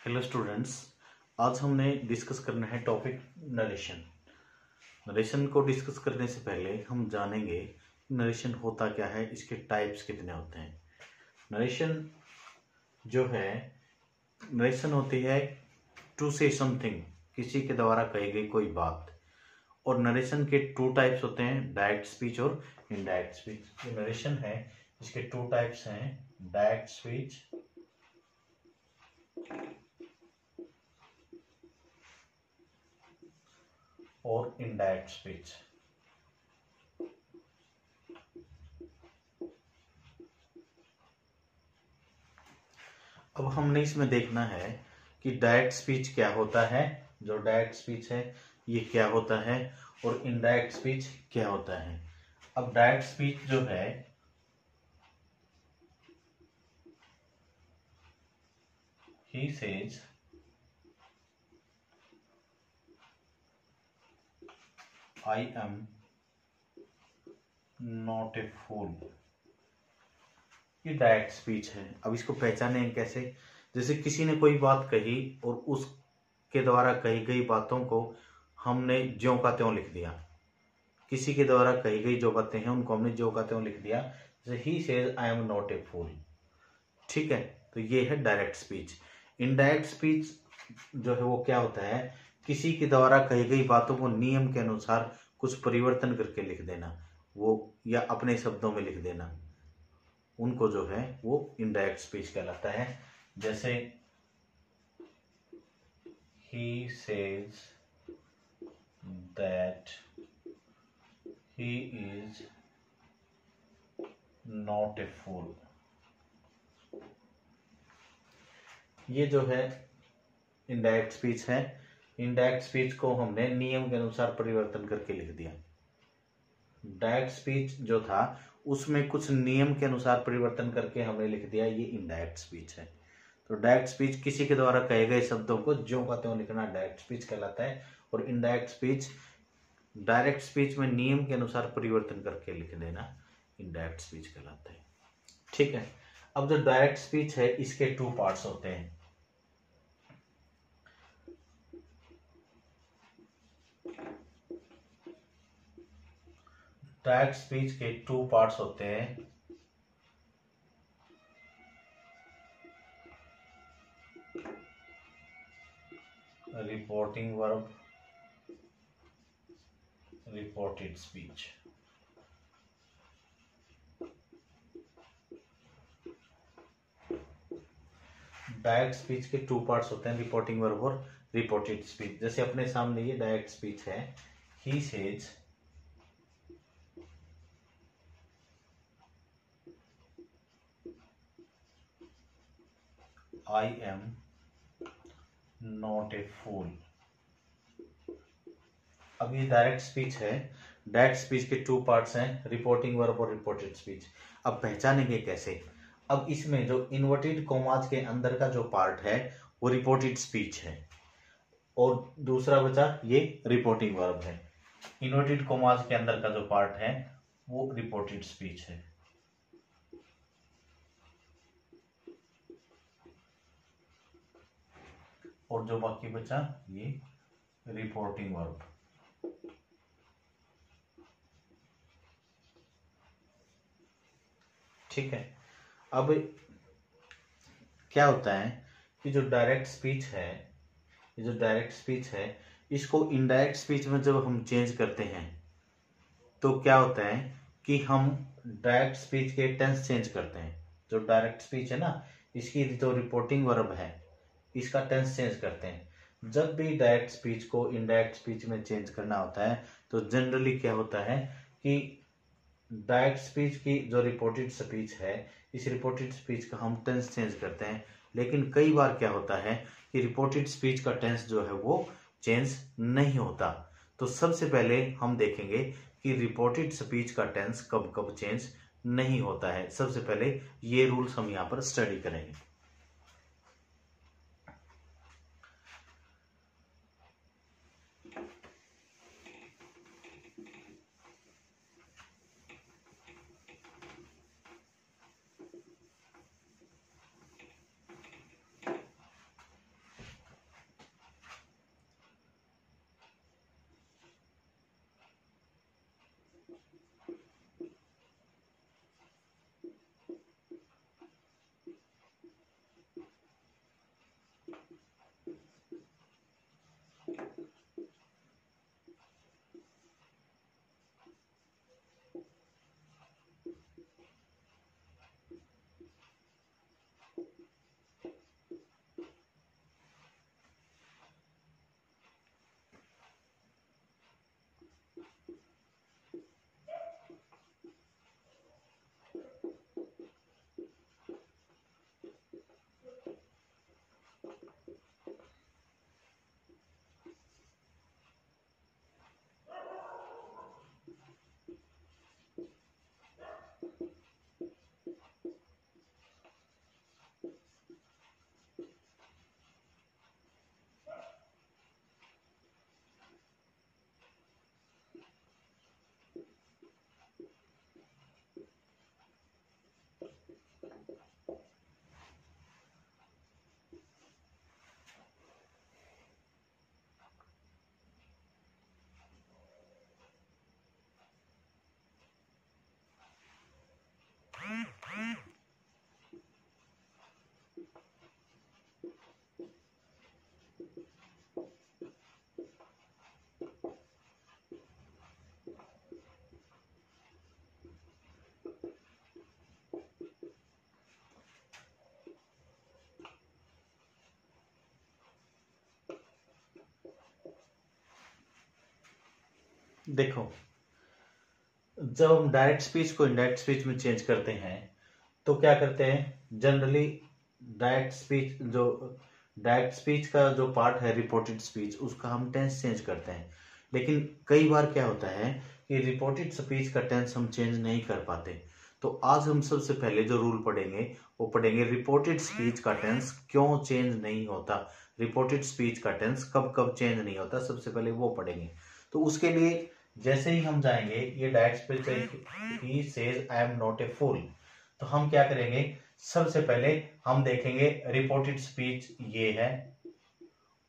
Hello students. आज हमने discuss करना है टॉपिक नरेशन। नरेशन को डिस्कस करने से पहले हम जानेंगे नरेशन होता क्या है, इसके टाइप्स कितने होते हैं। नरेशन जो है, नरेशन होती है टू से समथिंग, किसी के द्वारा कही गई कोई बात। और नरेशन के टू टाइप्स होते हैं, डायरेक्ट स्पीच और इनडायरेक्ट स्पीच। जो नरेशन है इसके टू टाइप्स हैं, डायरेक्ट स्पीच और इनडायरेक्ट स्पीच। अब हमने इसमें देखना है कि डायरेक्ट स्पीच क्या होता है, जो डायरेक्ट स्पीच है ये क्या होता है, और इनडायरेक्ट स्पीच क्या होता है। अब डायरेक्ट स्पीच जो है, he says I am not a fool, ये डायरेक्ट स्पीच है। अब इसको पहचाने कैसे? जैसे किसी ने कोई बात कही और उसके द्वारा कही गई बातों को हमने ज्यों का त्यों लिख दिया। किसी के द्वारा कही गई जो बातें हैं उनको हमने ज्यों का त्यों लिख दिया। जैसे he says I am not a fool, ठीक है, तो ये है डायरेक्ट स्पीच। इनडायरेक्ट स्पीच जो है वो क्या होता है, किसी के द्वारा कही गई बातों को नियम के अनुसार कुछ परिवर्तन करके लिख देना, वो या अपने शब्दों में लिख देना, उनको जो है वो इनडायरेक्ट स्पीच कहलाता है। जैसे he says that he is not a fool, ये जो है इनडायरेक्ट स्पीच है। इनडायरेक्ट स्पीच को हमने नियम के अनुसार परिवर्तन करके लिख दिया। डायरेक्ट स्पीच जो था उसमें कुछ नियम के अनुसार परिवर्तन करके हमने लिख दिया, ये इनडायरेक्ट स्पीच है। तो डायरेक्ट स्पीच किसी के द्वारा कहे गए शब्दों को ज्यों का त्यों लिखना डायरेक्ट स्पीच कहलाता है। और इनडायरेक्ट स्पीच, डायरेक्ट स्पीच में नियम के अनुसार परिवर्तन करके लिख देना इनडायरेक्ट स्पीच कहलाता है, ठीक है। अब जो डायरेक्ट स्पीच है इसके टू पार्ट्स होते हैं। डायरेक्ट स्पीच के टू पार्ट्स होते हैं, reporting verb, reported speech. Direct speech के टू पार्ट्स होते हैं, रिपोर्टिंग वर्ब और रिपोर्टेड स्पीच। जैसे अपने सामने ये डायरेक्ट स्पीच है, he says I am not a fool. अब ये डायरेक्ट स्पीच है। डायरेक्ट स्पीच के टू पार्ट्स हैं, रिपोर्टिंग वर्ब और रिपोर्टेड स्पीच। अब पहचानेंगे कैसे? अब इसमें जो इन्वर्टेड कॉमास के अंदर का जो पार्ट है वो रिपोर्टेड स्पीच है, और दूसरा बचा ये रिपोर्टिंग वर्ब है। इन्वर्टेड कॉमास के अंदर का जो पार्ट है वो रिपोर्टेड स्पीच है, और जो बाकी बचा ये रिपोर्टिंग वर्ब। ठीक है। अब क्या होता है कि जो डायरेक्ट स्पीच है, ये जो डायरेक्ट स्पीच है इसको इनडायरेक्ट स्पीच में जब हम चेंज करते हैं तो क्या होता है कि हम डायरेक्ट स्पीच के टेंस चेंज करते हैं। जो डायरेक्ट स्पीच है ना, इसकी जो रिपोर्टिंग वर्ब है इसका टेंस चेंज करते हैं। जब भी डायरेक्ट स्पीच को इनडायरेक्ट स्पीच में चेंज करना होता है तो जनरली क्या होता है कि डायरेक्ट स्पीच की जो रिपोर्टेड स्पीच है, इस रिपोर्टेड स्पीच का हम टेंस चेंज करते हैं। लेकिन कई बार क्या होता है कि रिपोर्टेड स्पीच का टेंस जो है वो चेंज नहीं होता। तो सबसे पहले हम देखेंगे कि रिपोर्टेड स्पीच का टेंस कब कब चेंज नहीं होता है। सबसे पहले ये रूल्स हम यहां पर स्टडी करेंगे। देखो, जब हम डायरेक्ट स्पीच को इनडायरेक्ट स्पीच में चेंज करते हैं तो क्या करते हैं जनरली, डायरेक्ट स्पीच का जो पार्ट है रिपोर्टेड स्पीच, उसका हम टेंस चेंज करते हैं। लेकिन कई बार क्या होता है कि रिपोर्टेड स्पीच का टेंस हम चेंज नहीं कर पाते। तो आज हम सबसे पहले जो रूल पढ़ेंगे वो पढ़ेंगे रिपोर्टेड स्पीच का टेंस क्यों चेंज नहीं होता, रिपोर्टेड स्पीच का टेंस कब कब चेंज नहीं होता, सबसे पहले वो पढ़ेंगे। तो उसके लिए जैसे ही हम जाएंगे, ये डायरेक्ट स्पीच है, he says I am not a fool, तो हम क्या करेंगे, सबसे पहले हम देखेंगे रिपोर्टेड स्पीच ये है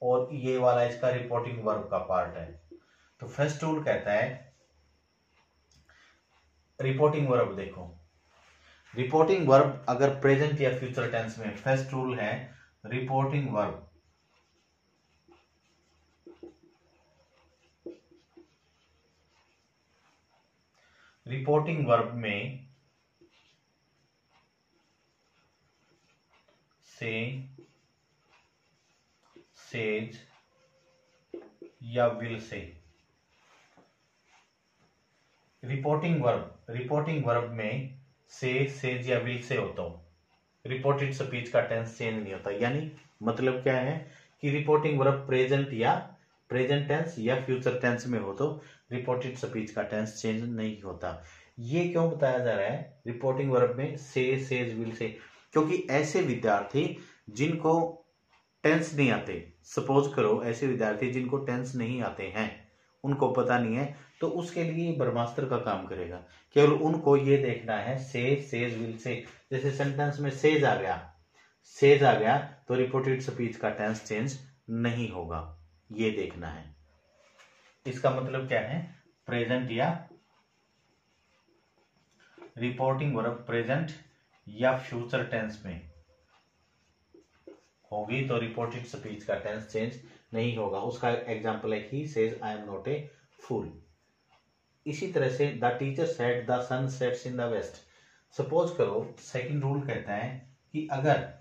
और ये वाला इसका रिपोर्टिंग वर्ब का पार्ट है। तो फर्स्ट रूल कहता है रिपोर्टिंग वर्ब, देखो रिपोर्टिंग वर्ब अगर प्रेजेंट या फ्यूचर टेंस में, फर्स्ट रूल है रिपोर्टिंग वर्ब में से, सेज या विल से, रिपोर्टिंग वर्ब में से, सेज या विल से होता हो, रिपोर्टेड स्पीच का टेंस चेंज नहीं होता। यानी मतलब क्या है कि रिपोर्टिंग वर्ब प्रेजेंट टेंस या फ्यूचर टेंस में हो तो रिपोर्टेड स्पीच का टेंस चेंज नहीं होता। ये क्यों बताया जा रहा है रिपोर्टिंग वर्ब में से, सेज, विल से, क्योंकि ऐसे विद्यार्थी जिनको टेंस नहीं आते, सपोज करो ऐसे विद्यार्थी जिनको टेंस नहीं आते हैं, उनको पता नहीं है, तो उसके लिए ब्रह्मास्त्र का काम करेगा। केवल उनको ये देखना है से, सेज, विल से, जैसे सेंटेंस में सेज आ गया तो रिपोर्टेड स्पीच का टेंस चेंज नहीं होगा, ये देखना है। इसका मतलब क्या है, प्रेजेंट या रिपोर्टिंग वर्ब प्रेजेंट या फ्यूचर टेंस में होगी तो रिपोर्टेड स्पीच का टेंस चेंज नहीं होगा। उसका एग्जांपल है he says I am not a fool. इसी तरह से the teacher said the sun sets in the west. Suppose करो सेकंड रूल कहता है कि अगर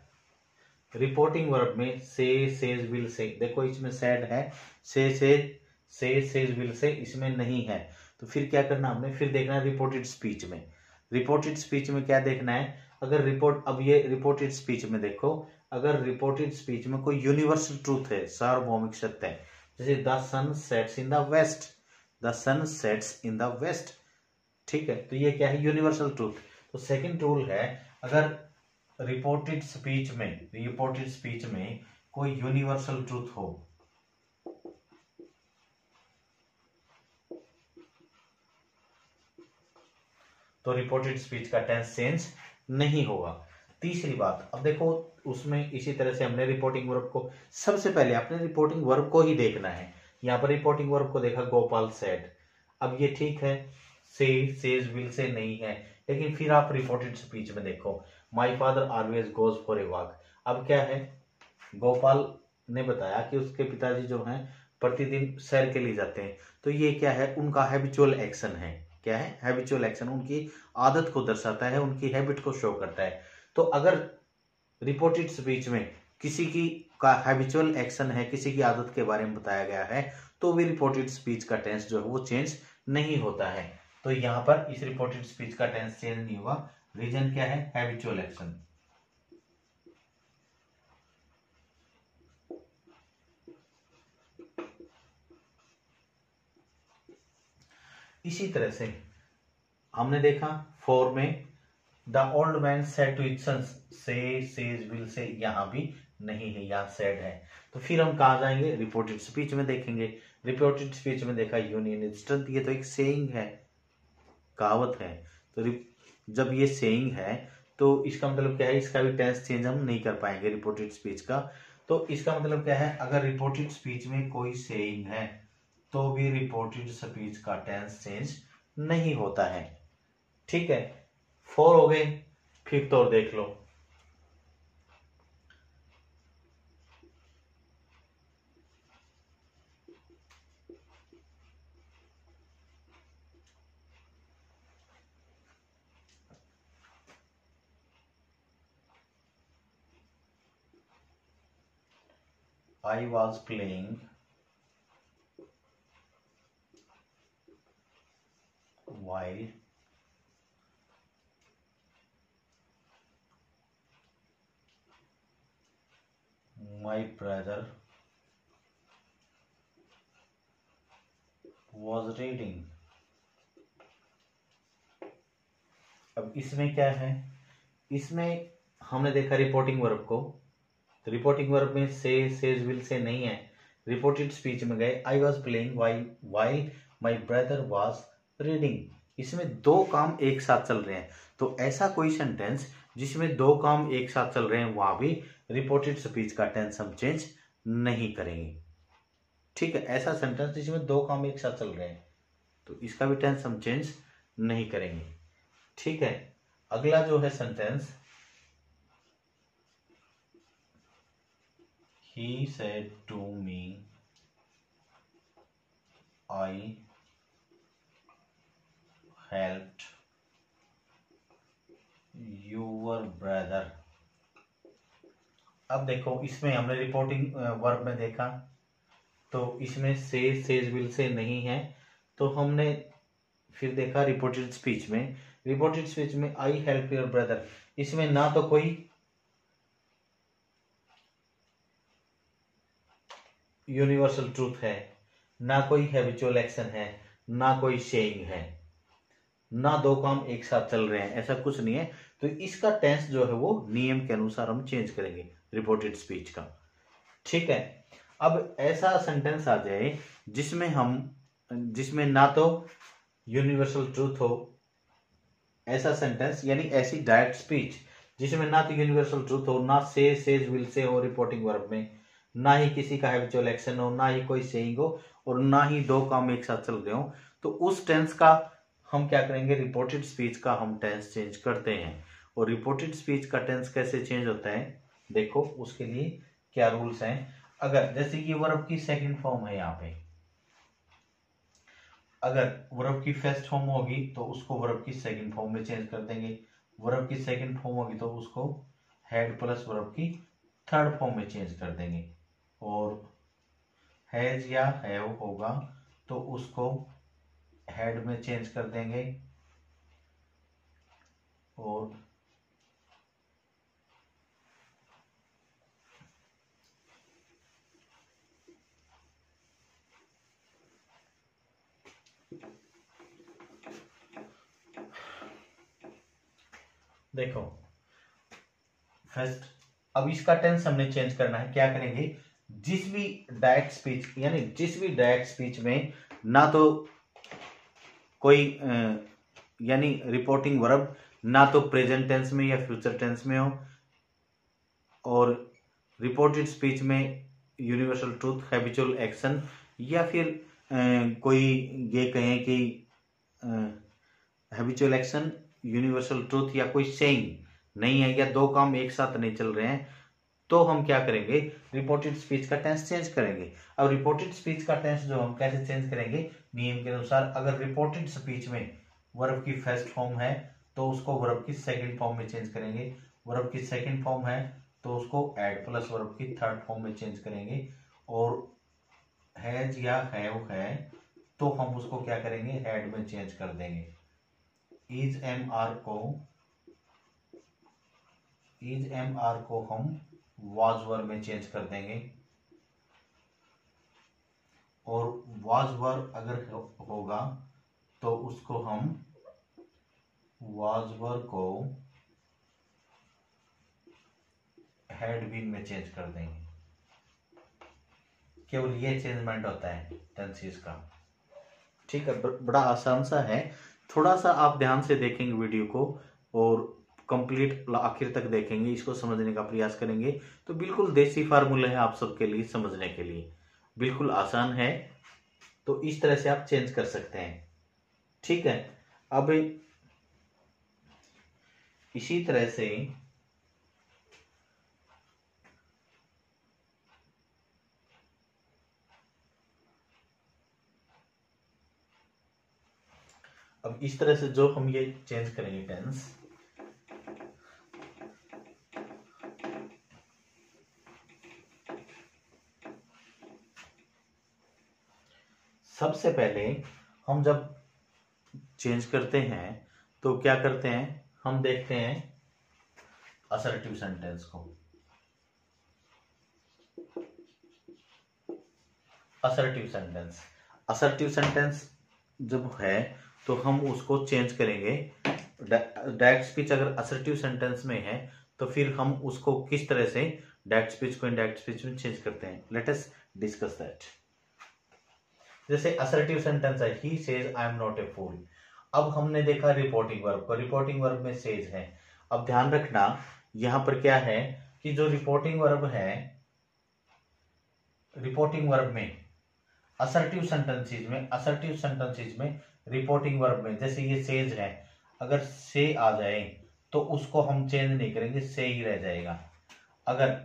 रिपोर्टिंग वर्ब में से, सेज, विल से, देखो इसमें सेड है, सेज, विल से इसमें नहीं है, तो फिर क्या करना हमने, फिर देखना है रिपोर्टेड स्पीच में। रिपोर्टेड स्पीच में क्या देखना है, अगर अब ये रिपोर्टेड स्पीच में देखो, अगर रिपोर्टेड स्पीच में कोई यूनिवर्सल ट्रूथ है, सार्वभौमिक सत्य है, जैसे the sun sets in the west, the sun sets in the west, ठीक है, तो ये क्या है, यूनिवर्सल ट्रूथ। तो सेकंड रूल है, अगर रिपोर्टेड स्पीच में कोई यूनिवर्सल ट्रूथ हो तो रिपोर्टेड स्पीच का टेंस चेंज नहीं होगा। तीसरी बात, अब देखो उसमें इसी तरह से हमने रिपोर्टिंग वर्ब को, सबसे पहले आपने रिपोर्टिंग वर्ब को ही देखना है। यहां पर रिपोर्टिंग वर्ब को देखा गोपाल सेड, अब ये ठीक है, से, सेज, विल से नहीं है, लेकिन फिर आप रिपोर्टेड स्पीच में देखो my father always goes for a walk. अब क्या है, गोपाल ने बताया कि उसके पिताजी जो हैं प्रतिदिन सैर के लिए जाते हैं, तो ये क्या है, उनका हैबिचुअल एक्शन है। क्या है, हैबिचुअल एक्शन, उनकी आदत को दर्शाता है, उनकी हैबिट को शो करता है। तो अगर रिपोर्टेड स्पीच में किसी की का हैबिचुअल एक्शन है, किसी की आदत के बारे में बताया गया है, तो भी रिपोर्टेड स्पीच का टेंस जो है वो चेंज नहीं होता है। तो यहां पर इस रिपोर्टेड स्पीच का टेंस चेंज नहीं हुआ। रीजन क्या है, हैबिचुअल एक्शन। इसी तरह से हमने देखा फोर में the old man said to his sons, say, says, will say यहां भी नहीं है, यहां सेड है। तो फिर हम कहा जाएंगे, रिपोर्टेड स्पीच में देखेंगे। रिपोर्टेड स्पीच में देखा यूनियन इज स्ट्रेंथ, ये तो एक सेइंग है, कहावत है। तो जब ये सेइंग है तो इसका मतलब क्या है, इसका भी टेंस चेंज हम नहीं कर पाएंगे रिपोर्टेड स्पीच का। तो इसका मतलब क्या है, अगर रिपोर्टेड स्पीच में कोई सेइंग है तो भी रिपोर्टेड स्पीच का टेंस चेंज नहीं होता है। ठीक है, फोर हो गए, फिफ्थ और देख लो। I was playing while my brother was reading। अब इसमें क्या है, इसमें हमने देखा रिपोर्टिंग वर्ब को, तो रिपोर्टिंग वर्ब में से, सेज, विल से नहीं है। रिपोर्टेड स्पीच में गए, I was playing while my brother was reading. इसमें दो काम एक साथ चल रहे हैं, तो ऐसा कोई सेंटेंस जिसमें दो काम एक साथ चल रहे हैं वहां भी रिपोर्टेड स्पीच का टेंस हम चेंज नहीं करेंगे। ठीक है, ऐसा सेंटेंस जिसमें दो काम एक साथ चल रहे हैं तो इसका भी टेंस हम चेंज नहीं करेंगे। ठीक है, अगला जो है sentence, he said to me I helped your brother। अब देखो इसमें हमने रिपोर्टिंग वर्ब में देखा तो इसमें से, सेज, विल से नहीं है, तो हमने फिर देखा रिपोर्टेड स्पीच में, रिपोर्टेड स्पीच में आई हेल्प योर ब्रदर, इसमें ना तो कोई यूनिवर्सल ट्रूथ है, ना कोई हैबिचुअल एक्शन है, ना कोई सेइंग है, ना दो काम एक साथ चल रहे हैं, ऐसा कुछ नहीं है। तो इसका टेंस जो है वो नियम के अनुसार हम चेंज करेंगे रिपोर्टेड स्पीच का। ठीक है, अब ऐसा सेंटेंस आ जाए जिसमें ना तो यूनिवर्सल ट्रूथ हो, ऐसा सेंटेंस यानी ऐसी डायरेक्ट स्पीच जिसमें ना तो यूनिवर्सल ट्रूथ हो, ना से, सेज, विल से हो रिपोर्टिंग वर्ब में, ना ही किसी का हैबिचुअल एक्शन हो, ना ही कोई सेइंग हो, और ना ही दो काम एक साथ चल रहे हो, तो उस टेंस का हम क्या करेंगे, रिपोर्टेड स्पीच का हम टेंस चेंज करते हैं। और रिपोर्टेड स्पीच का टेंस कैसे चेंज होता है, देखो उसके लिए क्या रूल्स हैं। अगर जैसे कि वर्ब की सेकंड फॉर्म है, यहाँ पे अगर वर्ब की फर्स्ट फॉर्म होगी तो उसको वर्ब की सेकंड फॉर्म में चेंज कर देंगे, वर्ब की सेकंड फॉर्म होगी तो उसको हैड प्लस वर्ब की थर्ड फॉर्म में चेंज कर देंगे, और हैज या हैव होगा तो उसको हेड में चेंज कर देंगे, और देखो फर्स्ट, अब इसका टेंस हमने चेंज करना है, क्या करेंगे, जिस भी डायरेक्ट स्पीच यानी जिस भी डायरेक्ट स्पीच में ना तो कोई यानी रिपोर्टिंग वर्ब ना तो प्रेजेंट टेंस में या फ्यूचर टेंस में हो, और रिपोर्टेड स्पीच में यूनिवर्सल ट्रूथ, हैबिचुअल एक्शन, या फिर कोई ये कहें कि हैबिचुअल एक्शन, यूनिवर्सल ट्रूथ या कोई सेइंग नहीं है, या दो काम एक साथ नहीं चल रहे हैं, तो हम क्या करेंगे, रिपोर्टेड स्पीच का टेंस चेंज करेंगे। अब रिपोर्टेड स्पीच का टेंस जो हम कैसे चेंज करेंगे, नियम के अनुसार, अगर रिपोर्टेड स्पीच में वर्ब की फर्स्ट फॉर्म है तो उसको वर्ब की सेकंड फॉर्म में चेंज करेंगे, वर्ब की सेकंड फॉर्म है तो उसको एड प्लस वर्ब की थर्ड फॉर्म में चेंज करेंगे, और हैज या हैव है तो हम उसको क्या करेंगे, हैड में चेंज कर देंगे। इज एम आर को हम वाज वर में चेंज कर देंगे, और वाज वर अगर होगा तो उसको हम वाज वर को हैड बीन में चेंज कर देंगे। केवल ये चेंजमेंट होता है टेंसेस का। ठीक है, बड़ा आसान सा है, थोड़ा सा आप ध्यान से देखेंगे वीडियो को और कंप्लीट आखिर तक देखेंगे, इसको समझने का प्रयास करेंगे, तो बिल्कुल देसी फार्मूला है आप सबके लिए समझने के लिए, बिल्कुल आसान है, तो इस तरह से आप चेंज कर सकते हैं। ठीक है, अब इसी तरह से अब इस तरह से जो हम ये चेंज करेंगे टेंस, सबसे पहले हम जब चेंज करते हैं तो क्या करते हैं, हम देखते हैं असर्टिव सेंटेंस को। असर्टिव सेंटेंस जब है तो हम उसको चेंज करेंगे। डायरेक्ट स्पीच अगर असर्टिव सेंटेंस में है तो फिर हम उसको किस तरह से डायरेक्ट स्पीच को इनडायरेक्ट स्पीच में चेंज करते हैं। Let us discuss that. जैसे असर्टिव सेंटेंस है, he says I am not a fool. अब हमने देखा रिपोर्टिंग वर्ब को, रिपोर्टिंग वर्ब में सेज है। अब ध्यान रखना यहां पर क्या है कि जो रिपोर्टिंग वर्ब है, रिपोर्टिंग वर्ब में असर्टिव सेंटेंसेज में रिपोर्टिंग वर्ब में जैसे ये सेज है, अगर से आ जाए तो उसको हम चेंज नहीं करेंगे, से ही रह जाएगा। अगर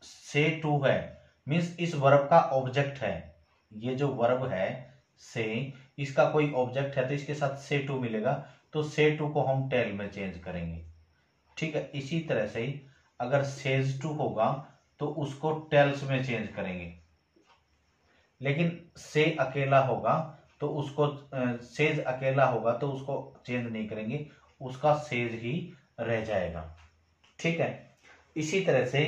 से टू है मीन्स इस वर्ब का ऑब्जेक्ट है, ये जो वर्ब है से, इसका कोई ऑब्जेक्ट है तो इसके साथ से टू मिलेगा, तो से टू को हम टेल में चेंज करेंगे। ठीक है, इसी तरह से अगर सेज टू होगा तो उसको टेल्स में चेंज करेंगे। लेकिन से अकेला होगा तो उसको सेज अकेला होगा तो उसको चेंज नहीं करेंगे, उसका सेज ही रह जाएगा। ठीक है, इसी तरह से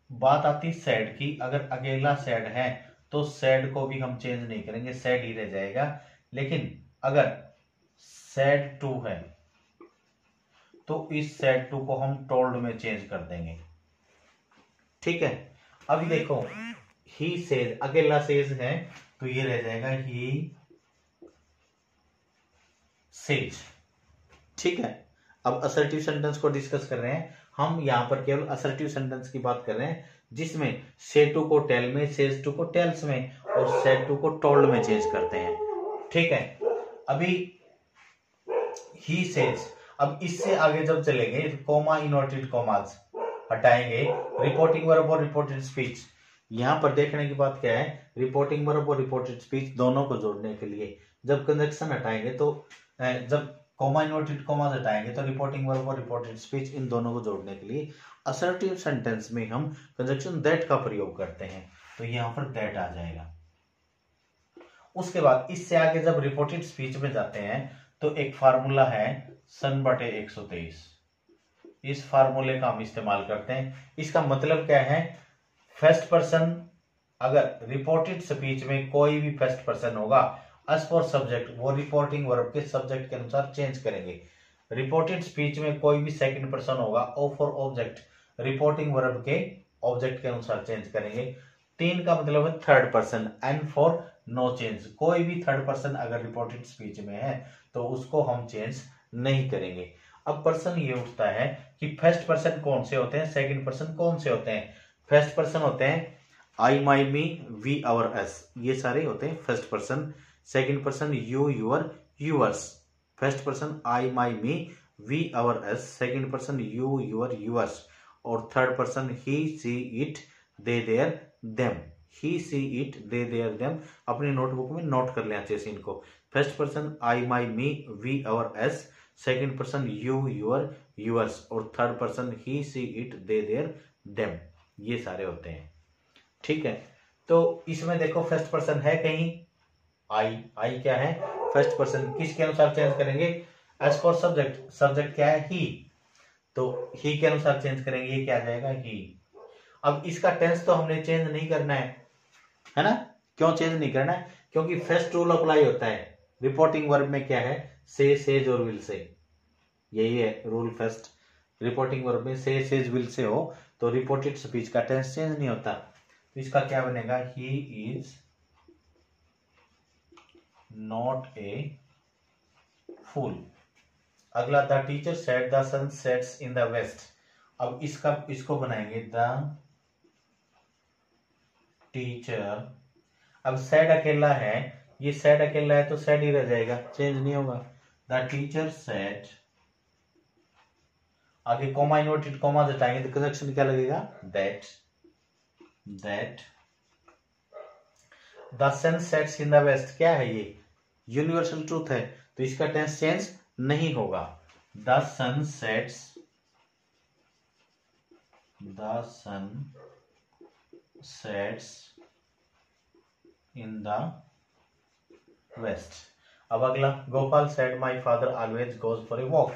बात आती सैड की। अगर अकेला सैड है तो सैड को भी हम चेंज नहीं करेंगे, सैड ही रह जाएगा। लेकिन अगर सैड टू है तो इस सैड टू को हम टोल्ड में चेंज कर देंगे। ठीक है, अभी देखो ही सेज, अकेला सेज है तो ये रह जाएगा ही सेज। ठीक है, अब असर्टिव सेंटेंस को डिस्कस कर रहे हैं हम। यहां पर केवल असर्टिव सेंटेंस की बात कर रहे हैं जिसमें से टू को टेल में, सेज टू को टेल्स में और सेड टू को टोल्ड में चेंज करते हैं। ठीक है, अभी ही सेज, अब इससे आगे जब चलेंगे कोमा इनवर्टेड कोमास हटाएंगे, रिपोर्टिंग वर्ब और रिपोर्टेड स्पीच। यहां पर देखने की बात क्या है, रिपोर्टिंग वर्ब और रिपोर्टेड स्पीच दोनों को जोड़ने के लिए जब कंजक्शन हटाएंगे तो जब कोमा इनवर्टेड कोमास हटाएंगे तो रिपोर्टिंग वर्ब और रिपोर्टेड स्पीच, इन दोनों को जोड़ने के लिए असर्टिव सेंटेंस में हम कंजक्शन दैट का प्रयोग करते हैं, तो यहां पर दैट आ जाएगा। उसके बाद इससे आगे जब रिपोर्टेड स्पीच में जाते हैं तो एक फार्मूला है सन बटे 123। इस फार्मूले का हम इस्तेमाल करते हैं। इसका मतलब क्या है, फर्स्ट पर्सन, अगर रिपोर्टेड स्पीच में कोई भी फर्स्ट पर्सन होगा, एज फॉर सब्जेक्ट वो रिपोर्टिंग वर्ब के सब्जेक्ट के अनुसार चेंज करेंगे। रिपोर्टेड स्पीच में कोई भी सेकंड पर्सन होगा, O for object reporting verb के ऑब्जेक्ट के अनुसार चेंज करेंगे। तीन का मतलब है third person, N for no change, कोई भी थर्ड पर्सन अगर रिपोर्टेड स्पीच में है तो उसको हम चेंज नहीं करेंगे। अब पर्सन ये उठता है कि फर्स्ट पर्सन कौन से होते हैं, सेकंड पर्सन कौन से होते हैं। फर्स्ट पर्सन होते हैं I, my, me, we, our, us, ये सारे होते हैं first person. Second person you, your, yours. First person I, my, me, we, our, us. Second person you, your, yours. और third person he, she, it, they, their, them. He, she, it, they, their, them. अपनी notebook में note कर लें अच्छे से इनको। First person I, my, me, we, our, us. Second person you, your, yours. और third person he, she, it, they, their, them. ये सारे होते हैं। ठीक है, तो इसमें देखो फर्स्ट पर्सन है कहीं आई, आई क्या है फर्स्ट पर्सन, किसके अनुसार चेंज करेंगे, एज फॉर सब्जेक्ट, सब्जेक्ट क्या है ही, तो ही के अनुसार चेंज करेंगे, ये क्या आ जाएगा ही। अब इसका टेंस तो हमने चेंज नहीं करना है ना। क्यों चेंज नहीं करना है, क्योंकि फर्स्ट रूल अप्लाई होता है रिपोर्टिंग वर्ब में, क्या है से, सेज और विल से, यही है रूल फर्स्ट। रिपोर्टिंग वर्ब में से, सेज, विल से हो तो रिपोर्टेड स्पीच का टेंस चेंज नहीं होता। तो इसका क्या बनेगा, he is not a fool. अगला, the teacher said the sun sets in the west. अब इसको बनाएंगे द टीचर। अब सेड अकेला है, ये सेड अकेला है तो सेड ही रह जाएगा, चेंज नहीं होगा। द टीचर सेट, आगे कॉमा इनवर्टेड कॉमा हटाएंगे तो कंजक्शन क्या लगेगा, that. That the sun sets in the west, क्या है ये यूनिवर्सल ट्रूथ है तो इसका टेंस चेंज नहीं होगा। The sun sets, the sun sets in the west. अब अगला, Gopal said my father always goes for a walk.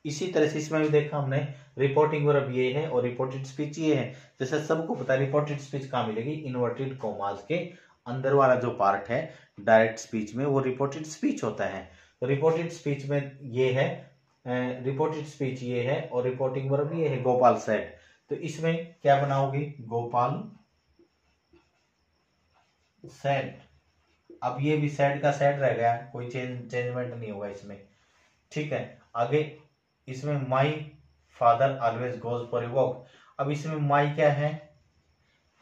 इसी तरह से इसमें भी देखा हमने, रिपोर्टिंग वर्ब ये है और रिपोर्टेड स्पीच ये है। जैसे सबको पता है रिपोर्टेड स्पीच कहाँ मिलेगी, इन्वर्टेड कॉमास के अंदर वाला जो पार्ट है डायरेक्ट स्पीच में, वो रिपोर्टेड स्पीच होता है। तो रिपोर्टेड स्पीच में ये है, रिपोर्टेड स्पीच ये है और रिपोर्टिंग वर्ब ये है गोपाल सेड। तो इसमें क्या बनाओगी, गोपाल सेड। अब ये भी सेड का सेड रह गया, कोई चेंजमेंट नहीं होगा इसमें, ठीक है। आगे इसमें my father always goes for a walk. अब इसमें माई क्या है,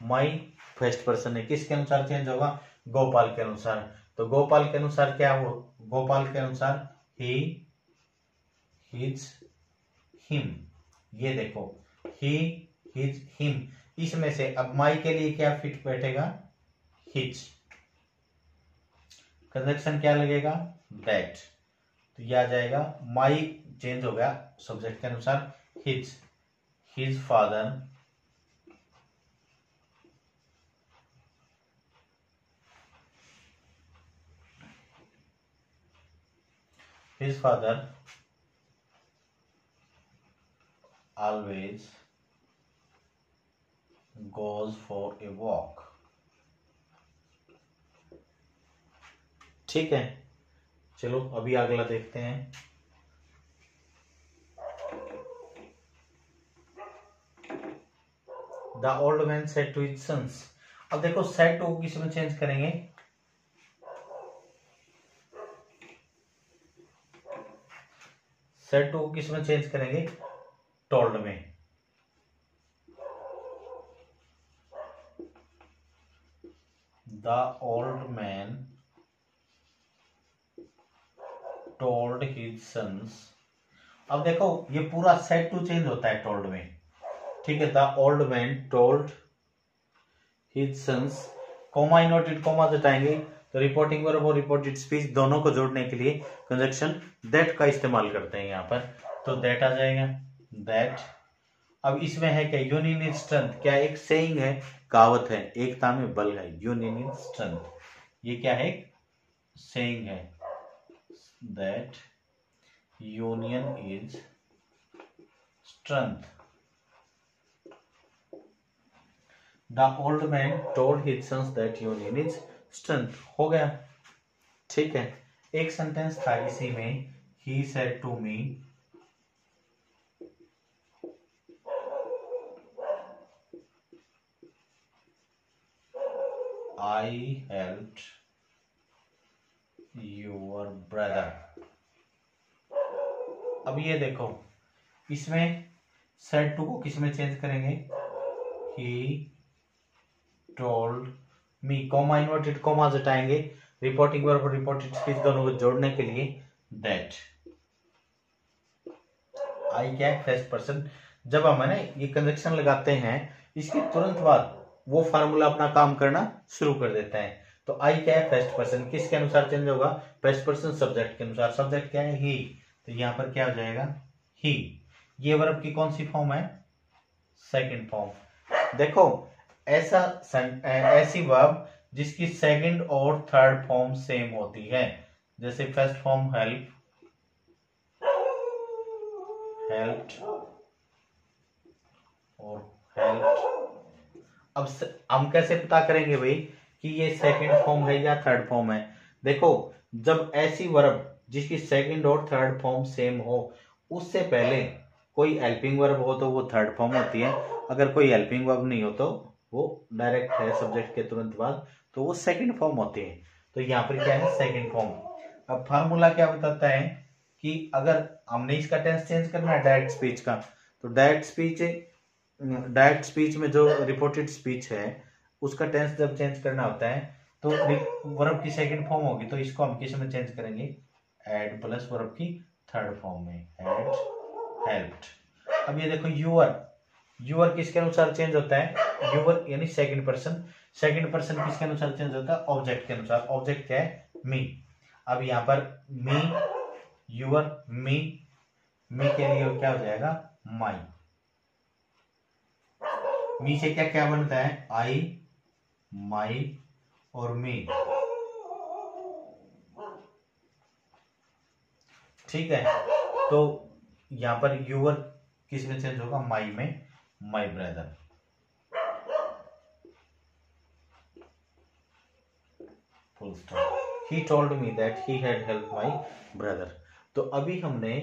माई फर्स्ट पर्सन है, किसके अनुसार चेंज होगा, गोपाल के अनुसार। तो गोपाल के अनुसार क्या हो, गोपाल के अनुसार ही, हिज, हिम। ये देखो ही, हिज, हिम, इसमें से अब माई के लिए क्या फिट बैठेगा, हिज। कंजक्शन क्या लगेगा, दैट। तो ये आ जाएगा, माई चेंज हो गया सब्जेक्ट के अनुसार, his, his father always goes for a walk। ठीक है, चलो अभी अगला देखते हैं। The old man said to his sons. अब देखो सेड टू किस में चेंज करेंगे, सेड टू किस में चेंज करेंगे, टोल्ड में। The old man told his sons. अब देखो ये पूरा सेड टू चेंज होता है टोल्ड में, ठीक है। The old man told his sons, comma inverted comma हटाएंगे तो रिपोर्टिंग वर्ब और रिपोर्टेड स्पीच दोनों को जोड़ने के लिए कंजक्शन दैट का इस्तेमाल करते हैं यहाँ पर। तो दैट आ जाएगा, दैट। अब इसमें है क्या, यूनियन इन स्ट्रेंथ, क्या एक सेइंग है, कहावत है, एकता में बल है, यूनियन इन स्ट्रेंथ। ये क्या है, सेइंग है, that union is strength. The old man told his sons that union is strength. हो गया, ठीक है। एक सेंटेंस था इसी में, he said to me I helped your brother. अब ये देखो इसमें सेड टू को किस में चेंज करेंगे, he told me, comma inverted comma हटाएंगे, रिपोर्टिंग वर्ब और रिपोर्टेड स्पीच दोनों को जोड़ने के लिए दैट। आई क्या है, फर्स्ट पर्सन। जब हम है ना ये कंजक्शन लगाते हैं, इसके तुरंत बाद वो फार्मूला अपना काम करना शुरू कर देता है। तो आई क्या है, फर्स्ट पर्सन, किसके अनुसार चेंज होगा, फर्स्ट पर्सन सब्जेक्ट के अनुसार। सब्जेक्ट क्या है, ही, तो यहां पर क्या हो जाएगा, ही। ये वर्ब की कौन सी फॉर्म है, सेकंड फॉर्म। देखो ऐसी वर्ब जिसकी सेकंड और थर्ड फॉर्म सेम होती है, जैसे फर्स्ट फॉर्म हेल्प, हेल्प्ड और हेल्प्ड। अब हम कैसे पता करेंगे भाई कि ये सेकंड फॉर्म है या थर्ड फॉर्म है। देखो जब ऐसी वर्ब जिसकी सेकंड और थर्ड फॉर्म सेम हो, उससे पहले कोई हेल्पिंग वर्ब हो तो वो थर्ड फॉर्म होती है, अगर कोई हेल्पिंग वर्ब नहीं हो तो वो डायरेक्ट है सब्जेक्ट के तुरंत बाद, तो वो सेकंड फॉर्म होती है। तो यहाँ पर क्या है, सेकंड फॉर्म। अब फार्मूला क्या बताता है कि अगर हमने इसका टेंस चेंज करना है डायरेक्ट स्पीच का, तो डायरेक्ट स्पीच में जो रिपोर्टेड स्पीच है उसका टेंस जब चेंज करना होता है तो वर्ब की सेकंड फॉर्म होगी, तो इसको हम किस में चेंज करेंगे, एड प्लस वर्ब की थर्ड फॉर्म में, एड हेल्प्ड। अब ये देखो यूअर किसके अनुसार चेंज होता है, यूअर यानी सेकंड पर्सन। सेकंड पर्सन किसके अनुसार चेंज होता है, ऑब्जेक्ट के अनुसार। ऑब्जेक्ट क्या है, मी। अब यहाँ पर मी, यूअर, मी के लिए क्या हो जाएगा, माई। मी से क्या क्या बनता है, आई, माई और मी। ठीक है, तो यहाँ पर यूवर किस में चेंज होगा, माई में, my brother. Full stop. He told me that he had help my brother. तो अभी हमने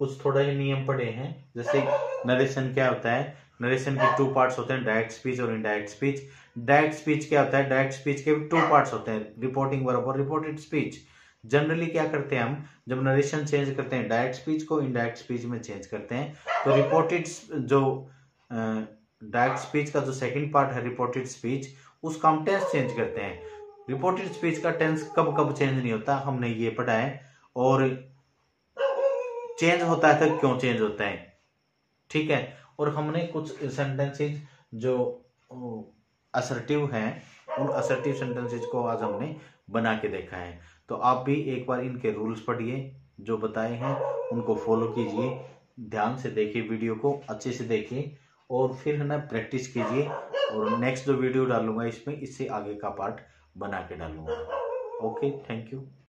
कुछ थोड़ा ही नियम पढ़े हैं, जैसे नरेशन क्या होता है, नरेशन के टू पार्ट्स होते हैं, डायरेक्ट स्पीच और इनडायरेक्ट स्पीच। डायरेक्ट स्पीच क्या होता है, डायरेक्ट स्पीच के टू पार्ट्स होते हैं, रिपोर्टिंग वर्ब और रिपोर्टेड स्पीच। जनरली क्या करते हैं हम, जब नरेशन चेंज करते हैं, डायरेक्ट स्पीच को इनडायरेक्ट स्पीच में चेंज करते हैं, तो रिपोर्टेड जो डायरेक्ट स्पीच का जो सेकंड पार्ट है रिपोर्टेड स्पीच, उसका हम टेंस चेंज करते हैं। रिपोर्टेड स्पीच का टेंस कब कब चेंज नहीं होता, हमने ये पढ़ा है, और चेंज होता है तो क्यों चेंज होता है, ठीक है। और हमने कुछ सेंटेंसेज जो असर्टिव हैं, उन असर्टिव सेंटेंसेज को आज हमने बना के देखा है। तो आप भी एक बार इनके रूल्स पढ़िए, जो बताए हैं उनको फॉलो कीजिए, ध्यान से देखिए, वीडियो को अच्छे से देखिए, और फिर है ना प्रैक्टिस कीजिए। और नेक्स्ट जो वीडियो डालूंगा इसमें, इससे आगे का पार्ट बना के डालूंगा। Okay, thank you.